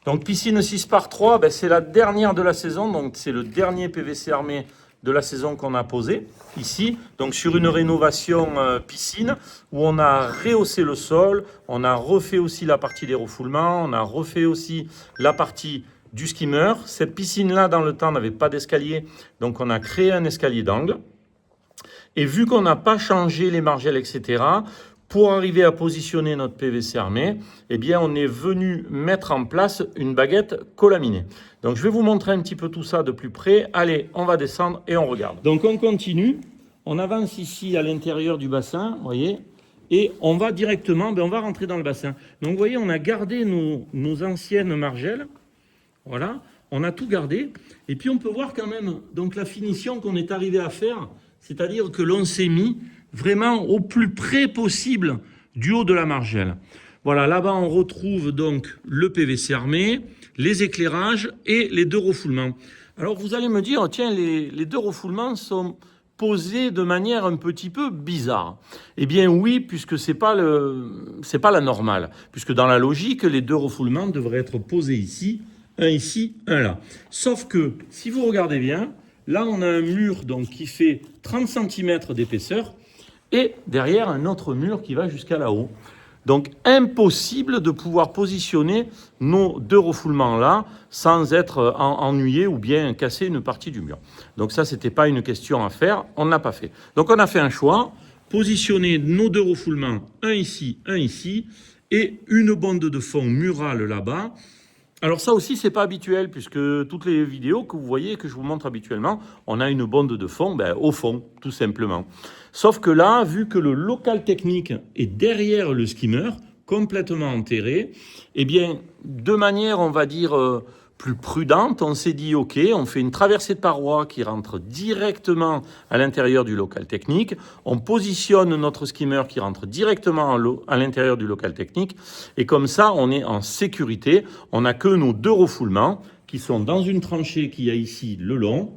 Donc piscine 6x3, ben, c'est la dernière de la saison, donc c'est le dernier PVC armé de la saison qu'on a posé ici, donc sur une rénovation piscine où on a rehaussé le sol, on a refait aussi la partie des refoulements, on a refait aussi la partie du skimmer. Cette piscine-là, dans le temps, n'avait pas d'escalier, donc on a créé un escalier d'angle. Et vu qu'on n'a pas changé les margelles, etc., pour arriver à positionner notre PVC armé, eh bien, on est venu mettre en place une baguette colaminée. Donc, je vais vous montrer un petit peu tout ça de plus près. Allez, on va descendre et on regarde. Donc, on continue. On avance ici à l'intérieur du bassin, vous voyez, et on va directement, on va rentrer dans le bassin. Donc, vous voyez, on a gardé nos anciennes margelles. Voilà, on a tout gardé. Et puis, on peut voir quand même donc, la finition qu'on est arrivé à faire, c'est-à-dire que l'on s'est mis vraiment au plus près possible du haut de la margelle. Voilà, là-bas, on retrouve donc le PVC armé, les éclairages et les deux refoulements. Alors, vous allez me dire, tiens, les deux refoulements sont posés de manière un petit peu bizarre. Eh bien, oui, puisque c'est pas la normale. Puisque dans la logique, les deux refoulements devraient être posés ici, un là. Sauf que, si vous regardez bien, là, on a un mur donc, qui fait 30 cm d'épaisseur et derrière un autre mur qui va jusqu'à là-haut. Donc, impossible de pouvoir positionner nos deux refoulements-là sans être ennuyé ou bien casser une partie du mur. Donc ça, ce n'était pas une question à faire, on ne l'a pas fait. Donc, on a fait un choix, positionner nos deux refoulements, un ici, et une bande de fond murale là-bas. Alors ça aussi, c'est pas habituel, puisque toutes les vidéos que vous voyez, que je vous montre habituellement, on a une bande de fond au fond, tout simplement. Sauf que là, vu que le local technique est derrière le skimmer, complètement enterré, eh bien, de manière, on va dire, plus prudente, on s'est dit, OK, on fait une traversée de paroi qui rentre directement à l'intérieur du local technique, on positionne notre skimmer qui rentre directement à l'intérieur du local technique, et comme ça, on est en sécurité, on n'a que nos deux refoulements qui sont dans une tranchée qu'il y a ici le long,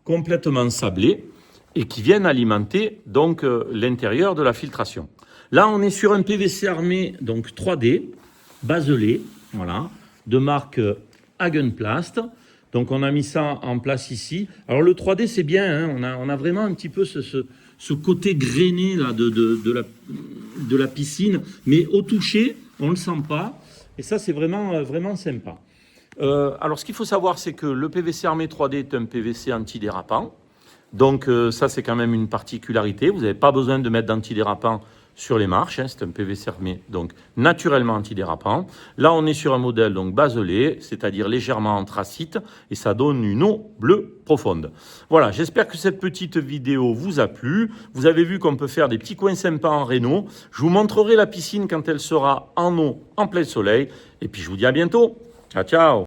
complètement sablée, et qui viennent alimenter donc l'intérieur de la filtration. Là, on est sur un PVC armé, donc 3D, baselé, voilà, de marque Hagenplast. Donc, on a mis ça en place ici. Alors, le 3D, c'est bien, hein, on a vraiment un petit peu ce côté grainé là, de la piscine, mais au toucher, on ne le sent pas. Et ça, c'est vraiment, vraiment sympa. Alors, ce qu'il faut savoir, c'est que le PVC armé 3D est un PVC antidérapant. Donc ça, c'est quand même une particularité. Vous n'avez pas besoin de mettre d'antidérapant sur les marches. C'est un PVC armé, donc naturellement antidérapant. Là, on est sur un modèle donc baselé, c'est-à-dire légèrement anthracite, et ça donne une eau bleue profonde. Voilà, j'espère que cette petite vidéo vous a plu. Vous avez vu qu'on peut faire des petits coins sympas en réno. Je vous montrerai la piscine quand elle sera en eau, en plein soleil. Et puis, je vous dis à bientôt. Ciao, ciao!